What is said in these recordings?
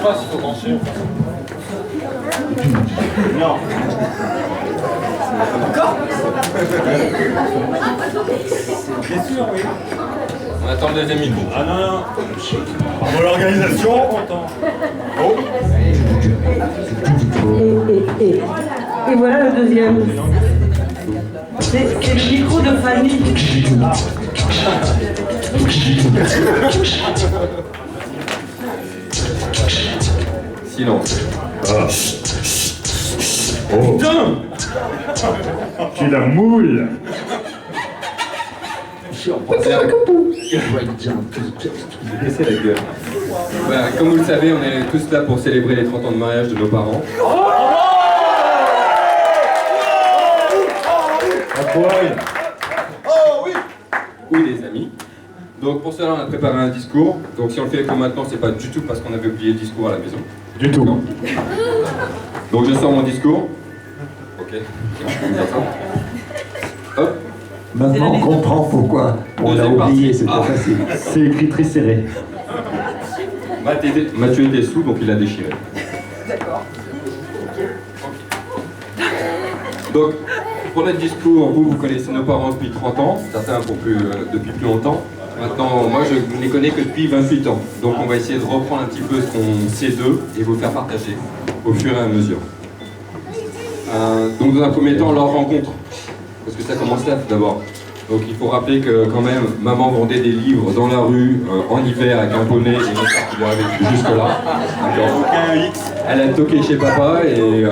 pas s'il faut pencher. Non. Encore? Bien sûr, oui. On attend le deuxième micro. Ah non, non. Bravo l'organisation. Oh. Et voilà le deuxième. C'est le micro de Fanny. Silence. Oh. Putain. Tu es la moule. Laissez la gueule. Voilà, comme vous le savez, on est tous là pour célébrer les 30 ans de mariage de nos parents. Ou des amis. Donc pour cela, on a préparé un discours. Donc si on le fait comme maintenant, c'est pas du tout parce qu'on avait oublié le discours à la maison. Du tout. Non. Donc je sors mon discours. Ok. Hop. Maintenant on comprend pourquoi on l'a Deuxième oublié, partie. c'était Ah. facile. C'est écrit très serré. Mathieu était sous, donc il l'a déchiré. D'accord. Donc, pour notre discours, vous connaissez nos parents depuis 30 ans, certains depuis plus longtemps. Maintenant, moi, je ne les connais que depuis 28 ans. Donc, on va essayer de reprendre un petit peu ce qu'on sait d'eux et vous faire partager au fur et à mesure. Donc, dans un premier temps, leur rencontre. Parce que ça commence là, tout d'abord. Donc, il faut rappeler que, quand même, maman vendait des livres dans la rue, en hiver, avec un poney et une histoire qui lui avait jusque-là. Elle a toqué chez papa et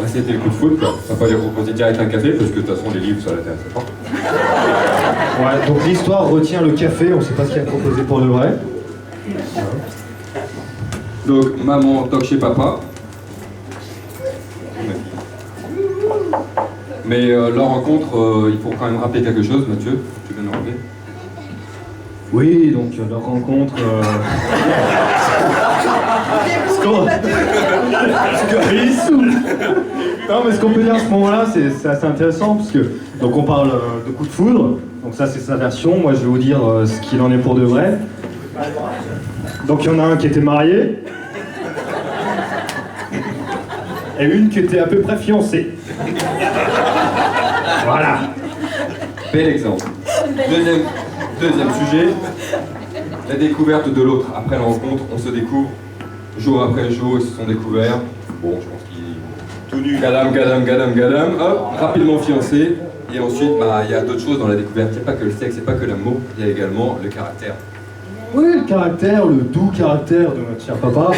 c'était le coup de foot, quoi. Papa lui a proposé direct un café parce que de toute façon les livres ça l'intéressait pas. Ouais, donc l'histoire retient le café, on sait pas ce qu'il a proposé pour de vrai. Donc maman toque chez papa. Mais leur rencontre, il faut quand même rappeler quelque chose, Mathieu, tu veux nous rappeler? Oui, donc leur rencontre. Non, mais ce qu'on peut dire à ce moment-là, c'est assez intéressant parce que donc on parle de coup de foudre. Donc ça, c'est sa version. Moi, je vais vous dire ce qu'il en est pour de vrai. Donc il y en a un qui était marié et une qui était à peu près fiancée. Voilà. Bel exemple. Deuxième sujet, la découverte de l'autre. Après la rencontre, on se découvre. Jour après jour, ils se sont découverts. Bon, je pense qu'ils... Tout nu. Gadam, hop, rapidement fiancés. Et ensuite, il y a d'autres choses dans la découverte. Il n'y a pas que le sexe, il n'y a pas que l'amour, il y a également le caractère. Oui, le caractère, le doux caractère de notre cher papa.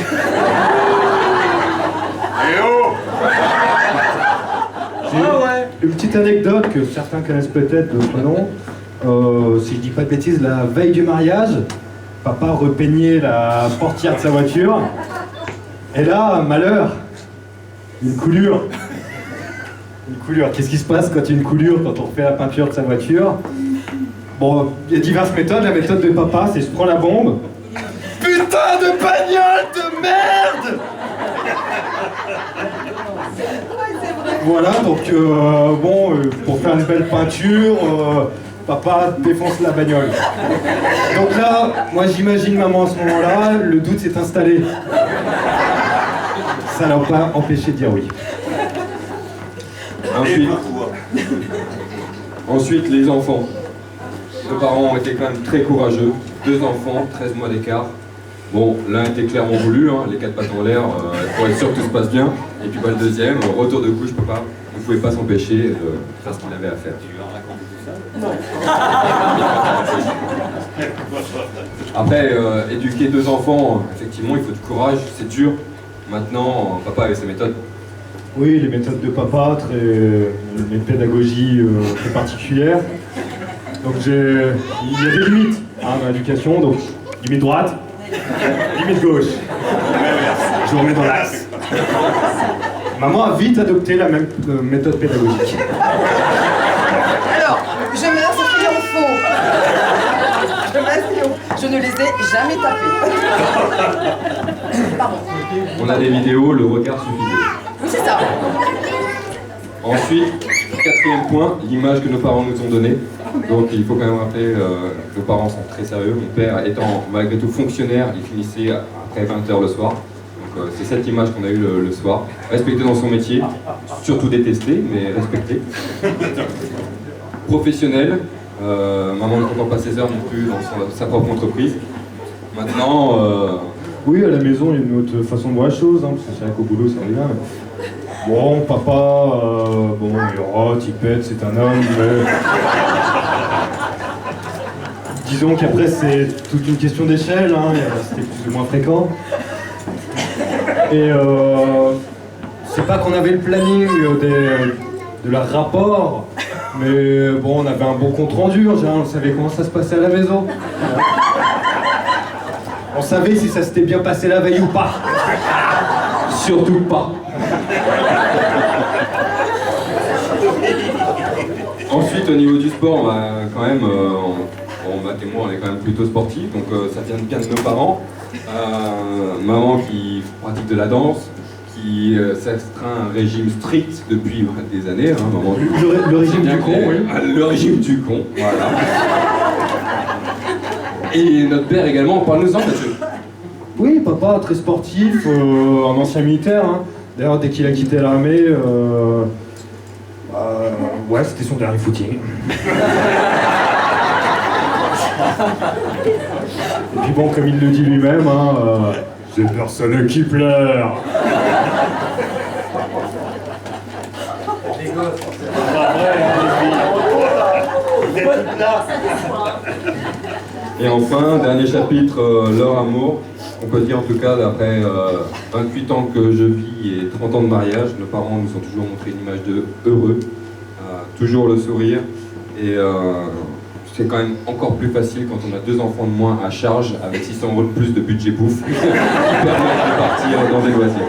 J'ai une petite anecdote que certains connaissent peut-être, d'autres non. Si je dis pas de bêtises, la veille du mariage, papa repeignait la portière de sa voiture. Et là, malheur, une coulure. Une coulure. Qu'est-ce qui se passe quand il y a une coulure, quand on refait la peinture de sa voiture? Bon, il y a diverses méthodes. La méthode de papa, c'est je prends la bombe. Putain de bagnole de merde! Voilà, donc pour faire une belle peinture, papa défonce la bagnole. Donc là, moi j'imagine maman à ce moment-là, le doute s'est installé. Ça l'a pas empêché de dire oui. Ensuite, les enfants. Nos parents ont été quand même très courageux. 2 enfants, 13 mois d'écart. Bon, l'un était clairement voulu, hein, les 4 pattes en l'air, pour être sûr que tout se passe bien. Et puis le deuxième, retour de couche, papa ne pouvait pas s'empêcher de faire ce qu'il avait à faire. Tu lui as raconté tout ça? Après, éduquer 2 enfants, effectivement, il faut du courage, c'est dur. Maintenant, papa avait ses méthodes. Oui, les méthodes de papa, une pédagogie très particulière. Donc il y a des limites à l'éducation, donc limite droite, limite gauche. Je vous remets dans l'axe. Maman a vite adopté la même méthode pédagogique. Alors, je m'inscris en faux. Je ne les ai jamais tapés. Pardon. On a des vidéos, le regard suffisait. Oui, c'est ça. Ensuite, 4e point, l'image que nos parents nous ont donnée. Donc il faut quand même rappeler que nos parents sont très sérieux. Mon père étant malgré tout fonctionnaire, il finissait après 20h le soir. c'est cette image qu'on a eue le soir. Respecté dans son métier, surtout détesté, mais respecté. Professionnel, maman ne compte pas ses heures non plus dans sa propre entreprise. Maintenant, Oui, à la maison, il y a une autre façon de voir la chose, hein, parce que c'est vrai qu'au boulot, ça va bien. Mais... Bon, papa, bon, il rote, il pète, c'est un homme, mais... Disons qu'après, c'est toute une question d'échelle, hein, c'était plus ou moins fréquent. Et c'est pas qu'on avait le planning de leur rapport, mais bon, on avait un bon compte rendu, en général, on savait comment ça se passait à la maison. On savait si ça s'était bien passé la veille ou pas. surtout pas. Ensuite, au niveau du sport, on va quand même, Matt et moi, on est quand même plutôt sportifs, donc ça vient bien de nos parents. Maman qui pratique de la danse, qui s'astreint à un régime strict depuis des années. Hein, maman. Le régime du con, oui. Le régime du con, voilà. Et notre père également, parle-nous-en, Mathieu. Oui, papa, très sportif, un ancien militaire. Hein. D'ailleurs, dès qu'il a quitté l'armée, ouais, c'était son dernier footing. Et puis bon, comme il le dit lui-même, hein, c'est personne qui pleure. Et enfin, dernier chapitre, leur amour. On peut dire en tout cas, d'après 28 ans que je vis et 30 ans de mariage, nos parents nous ont toujours montré une image de heureux, toujours le sourire. Et c'est quand même encore plus facile quand on a 2 enfants de moins à charge, avec 600 € de plus de budget bouffe, qui permettent de partir dans des loisirs.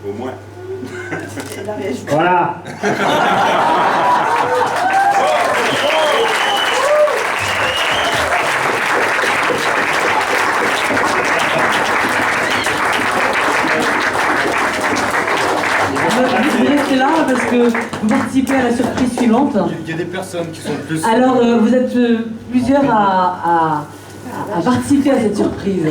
Au moins. Voilà. Vous restez là parce que vous participez à la surprise suivante. Il y a des personnes qui sont plus... Alors, vous êtes plusieurs à participer à cette surprise.